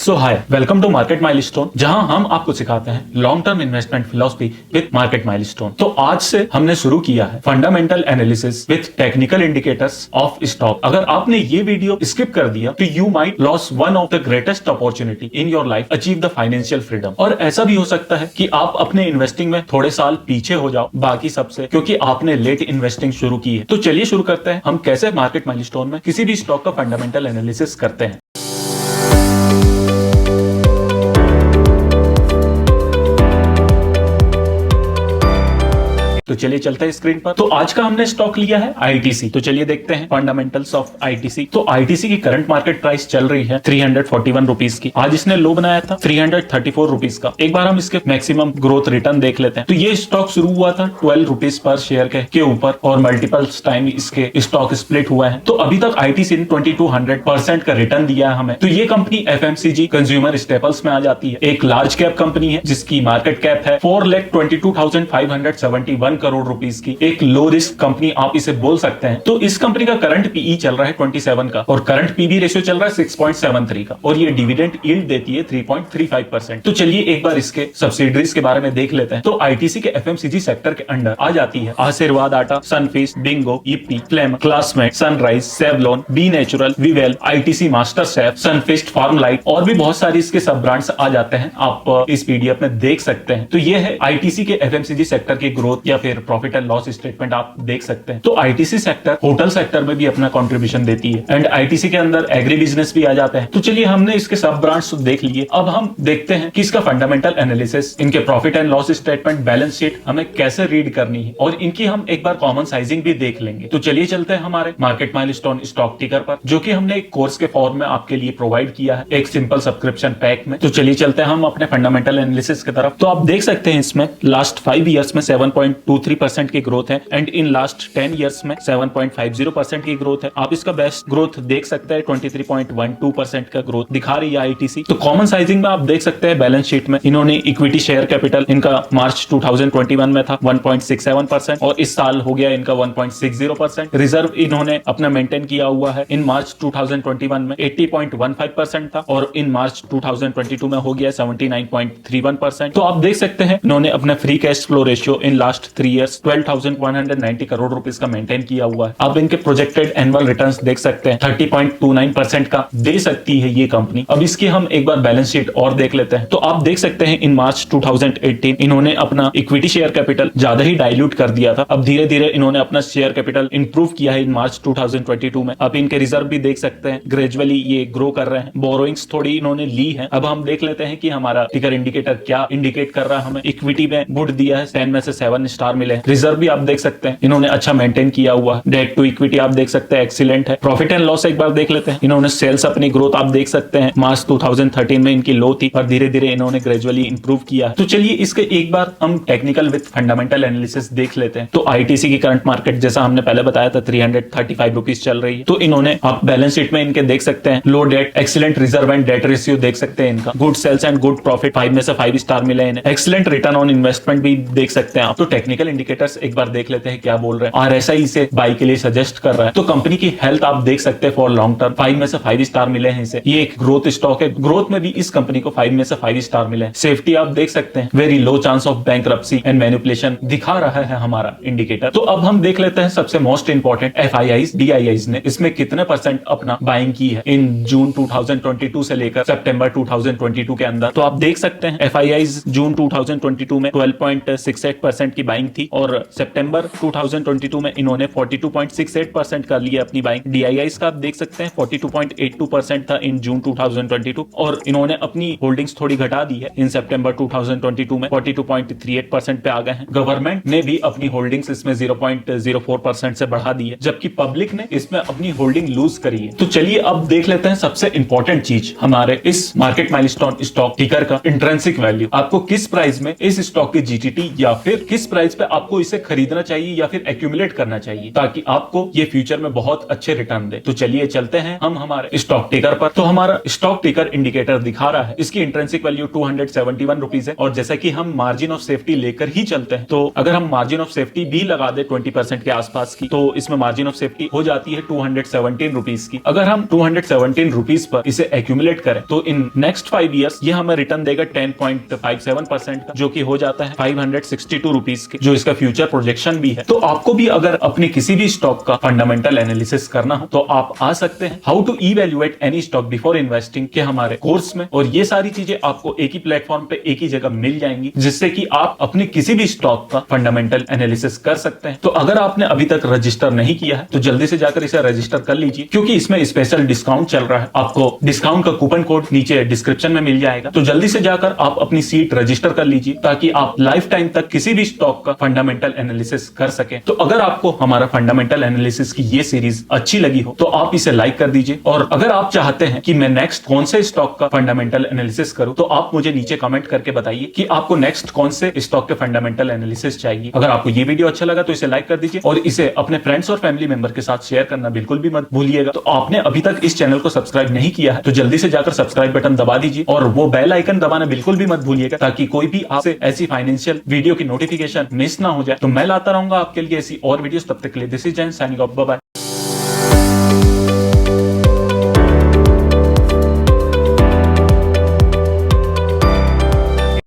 So hi, welcome to Market Milestone, जहां हम आपको सिखाते हैं long term investment philosophy with Market Milestone. तो आज से हमने शुरू किया है fundamental analysis with technical indicators of stock. अगर आपने ये वीडियो स्किप कर दिया तो you might lose one of the greatest opportunity in your life achieve the financial freedom. और ऐसा भी हो सकता है कि आप अपने इन्वेस्टिंग में थोड़े साल पीछे हो जाओ बाकी सबसे, क्योंकि आपने लेट इन्वेस्टिंग शुरू की है। तो चलिए शुरू करते हैं हम कैसे मार्केट माइलस्टोन में किसी भी स्टॉक का फंडामेंटल एनालिसिस करते हैं। तो चलिए चलते हैं स्क्रीन पर। तो आज का हमने स्टॉक लिया है आईटीसी। तो चलिए देखते हैं फंडामेंटल्स ऑफ आईटीसी। तो आईटीसी की करंट मार्केट प्राइस चल रही है 341 रुपीज की। आज इसने लो बनाया था 334 रुपीज का। एक बार हम इसके मैक्सिमम ग्रोथ रिटर्न देख लेते हैं। तो ये स्टॉक शुरू हुआ था 12 रुपीज पर शेयर के ऊपर और मल्टीपल्स टाइम इसके स्टॉक स्प्लिट हुआ है। तो अभी तक आईटीसी ने 2200% का रिटर्न दिया है हमें। तो ये कंपनी एफएमसीजी कंज्यूमर स्टेपल्स में आ जाती है। एक लार्ज कैप कंपनी है जिसकी मार्केट कैप है 4,22,571 करोड़ रुपीस की। एक लो रिस्क कंपनी आप इसे बोल सकते हैं। तो इस कंपनी का करंट पीई चल रहा है 27 का और करंट पीबी रेशियो चल रहा है 6.73 का और ये डिविडेंड यील्ड देती है 3.35%। तो चलिए एक बार इसके सब्सिडरीज के बारे में देख लेते हैं। तो आईटीसी के एफएमसीजी सेक्टर के अंडर आ जाती है Aashirvaad atta, Sunfeast, Bingo, Yippee, Flame, Classmate, Sunrise, Savlon, B Natural, Vivel, ITC Master Chef, Sunfeast, Farmlite और भी बहुत सारी इसके सब ब्रांड्स आ जाते हैं। आप इस पीडीएफ में देख सकते हैं। तो ये है आईटीसी के एफएमसीजी सेक्टर की ग्रोथ या फिर प्रॉफिट एंड लॉस स्टेटमेंट आप देख सकते हैं। तो आईटीसी सेक्टर होटल सेक्टर में भी अपना कंट्रीब्यूशन देती है एंड आईटीसी के अंदर एग्री बिजनेस भी आ जाते हैं। तो चलिए हमने इसके सब ब्रांड्स देख लिए। अब हम देखते हैं कि इसका फंडामेंटल एनालिसिस, इनके profit and loss statement, balance sheet हमें कैसे रीड करनी है और इनकी हम एक बार कॉमन साइजिंग भी देख लेंगे। तो चलिए चलते हैं हमारे मार्केट माइलस्टोन स्टॉक टिकर पर, जो कि हमने एक कोर्स के फॉर्म में आपके लिए प्रोवाइड किया है एक सिंपल सब्सक्रिप्शन पैक में। तो चलिए चलते हैं हम अपने फंडामेंटल एनालिसिस की तरफ। तो आप देख सकते हैं इसमें लास्ट 5 ईयर्स में 7.23% की ग्रोथ है एंड इन लास्ट 10 इयर्स में 7.50% की ग्रोथ है। आप इसका बेस्ट ग्रोथ देख सकते हैं 23.12% का ग्रोथ दिखा रही है आईटीसी। तो कॉमन साइजिंग में आप देख सकते हैं बैलेंस शीट में इन्होंने इक्विटी शेयर कैपिटल इनका मार्च 2021 में था 1.67% और इस साल हो गया इनका 1.60%। रिजर्व इन्होंने अपना मेंटेन किया हुआ है। इन मार्च 2021 में 80.15% था और इन मार्च 2022 में हो गया 79.31%। तो आप देख सकते हैं इन्होंने अपना free cash flow ratio in last 3 years 12,190 crore rupees का मेंटेन किया हुआ है। अब इनके प्रोजेक्टेड एनुअल रिटर्न्स देख सकते हैं 30.29% का दे सकती है ये कंपनी। अब इसकी हम एक बार बैलेंस शीट और देख लेते हैं। तो आप देख सकते हैं इन मार्च 2018 इन्होंने अपना इक्विटी शेयर कैपिटल ज्यादा ही डाइल्यूट कर दिया था। अब धीरे धीरे इन्होंने अपना शेयर कैपिटल इंप्रूव किया है इन मार्च 2022 में। अब इनके रिजर्व भी देख सकते हैं ग्रेजुअली ये ग्रो कर रहे हैं। बोरोइंग्स थोड़ी इन्होंने ली है। अब हम देख लेते हैं कि हमारा टिकर इंडिकेटर क्या इंडिकेट कर रहा है हमें। इक्विटी में गुड दिया है, 10 में से 7 स्टार मिले। रिजर्व भी आप देख सकते हैं इन्होंने अच्छा मेंटेन किया हुआ है। डेट टू इक्विटी आप देख सकते हैं एक्सीलेंट है। प्रॉफिट एंड लॉस एक बार देख लेते हैं। इन्होंने सेल्स अपनी ग्रोथ आप देख सकते हैं मार्च 2013 में इनकी लो थी और धीरे धीरे इन्होंने ग्रेजुअली इंप्रूव किया है। तो चलिए इसके एक बार हम टेक्निकल विद फंडामेंटल एनालिसिस देख लेते हैं। तो आईटीसी की करंट मार्केट जैसा हमने पहले बताया था 335 रुपीज चल रही है। तो इन्होंने आप बैलेंस शीट में इनके देख सकते हैं low debt, excellent reserve and debt ratio देख सकते हैं इनका। Good sales and good profit 5 में से 5 स्टार मिले इन्हें। एक्सीलेंट रिटर्न ऑन इन्वेस्टमेंट भी देख सकते हैं आप। तो टेक्निकल इंडिकेटर्स एक बार देख लेते हैं क्या बोल रहे हैं। आरएसआई इसे बाई के लिए सजेस्ट कर रहा है। तो कंपनी की हेल्थ आप देख सकते हैं फॉर लॉन्ग टर्म 5 में से 5 स्टार मिले हैं इसे। ये एक ग्रोथ स्टॉक है। ग्रोथ में भी इस कंपनी को 5 में से 5 स्टार मिले हैं। सेफ्टी आप देख सकते हैं very low chance of bankruptcy and manipulation दिखा रहा है हमारा इंडिकेटर। तो अब हम देख लेते हैं सबसे मोस्ट इंपॉर्टेंट एफआईआईज डीआईआईज ने इसमें कितने परसेंट अपना बाइंग की है इन जून 2022 से लेकर सितंबर 2022 के अंदर। तो आप देख सकते हैं एफआईआईज जून 2022 में 12.68% की बाइंग थी और सितंबर 2022 में इन्होंने 42.68% कर लिया अपनी बाइंग। डीआईआईज का आप देख सकते हैं 42.82% था इन जून 2022 और इन्होंने अपनी होल्डिंग्स थोड़ी घटा दी है इन सितंबर 2022 में 42.38% पे आ गए हैं। गवर्नमेंट ने भी अपनी होल्डिंग्स इसमें 0.04% से बढ़ा दी है, जबकि पब्लिक ने इसमें अपनी होल्डिंग लूज करी है। तो चलिए अब देख लेते हैं सबसे इंपॉर्टेंट चीज हमारे इस मार्केट माइलस्टोन स्टॉक टिकर का इंट्रिंसिक वैल्यू। आपको किस प्राइस में इस स्टॉक की जीटीटी या फिर किस प्राइस पे पे आपको इसे खरीदना चाहिए या फिर एक्यूमुलेट करना चाहिए ताकि आपको ये फ्यूचर में बहुत अच्छे रिटर्न दे। तो चलिए चलते हैं हम हमारे स्टॉक टिकर पर। तो हमारा स्टॉक टिकर इंडिकेटर दिखा रहा है, इसकी इंट्रिंसिक वैल्यू 271 रुपीज है। और जैसा कि हम मार्जिन ऑफ सेफ्टी लेकर ही चलते हैं, तो अगर हम मार्जिन ऑफ सेफ्टी भी लगा दे 20% के आसपास की, तो इसमें मार्जिन ऑफ सेफ्टी हो जाती है 217 रुपीज की। अगर हम 217 रुपीज पर इसे एक्यूमुलेट करें तो इन नेक्स्ट 5 ईयर्स ये हमें रिटर्न देगा 10.57% का, जो कि हो जाता है 562 रुपीज के, जो इसका फ्यूचर प्रोजेक्शन भी है। तो आपको भी अगर अपने किसी भी स्टॉक का फंडामेंटल एनालिसिस करना हो तो आप आ सकते हैं how to evaluate any stock before investing के हमारे कोर्स में। और ये सारी चीजें आपको एक ही प्लेटफॉर्म पे एक ही जगह मिल जाएंगी, जिससे कि आप अपने किसी भी स्टॉक का फंडामेंटल एनालिसिस कर सकते हैं। तो अगर आपने अभी तक रजिस्टर नहीं किया है तो जल्दी से जाकर इसे रजिस्टर कर लीजिए, क्योंकि इसमें स्पेशल डिस्काउंट चल रहा है। आपको डिस्काउंट का कूपन कोड नीचे डिस्क्रिप्शन में मिल जाएगा, तो जल्दी से जाकर आप अपनी सीट रजिस्टर कर लीजिए ताकि आप लाइफ टाइम तक किसी भी स्टॉक का फंडामेंटल एनालिसिस कर सके। तो अगर आपको हमारा फंडामेंटल एनालिसिस की ये सीरीज अच्छी लगी हो तो आप इसे लाइक कर दीजिए। और अगर आप चाहते हैं कि मैं नेक्स्ट कौन से स्टॉक का फंडामेंटल एनालिसिस करूं, तो आप मुझे नीचे कमेंट करके बताइए कि आपको नेक्स्ट कौन से स्टॉक के फंडामेंटल एनालिसिस चाहिए। अगर आपको ये वीडियो अच्छा लगा तो इसे लाइक कर दीजिए और इसे अपने फ्रेंड्स और फैमिली मेंबर के साथ शेयर करना बिल्कुल भी मत भूलिएगा। तो आपने अभी तक इस चैनल को सब्सक्राइब नहीं किया है तो जल्दी से जाकर सब्सक्राइब बटन दबा दीजिए और वो बेल आइकन दबाना बिल्कुल भी मत भूलिएगा, ताकि कोई भी आपसे ऐसी फाइनेंशियल वीडियो की नोटिफिकेशन मिस ना हो जाए। तो मैं लाता रहूंगा आपके लिए ऐसी और वीडियोस। तब तक के लिए this is Jain signing off, bye bye.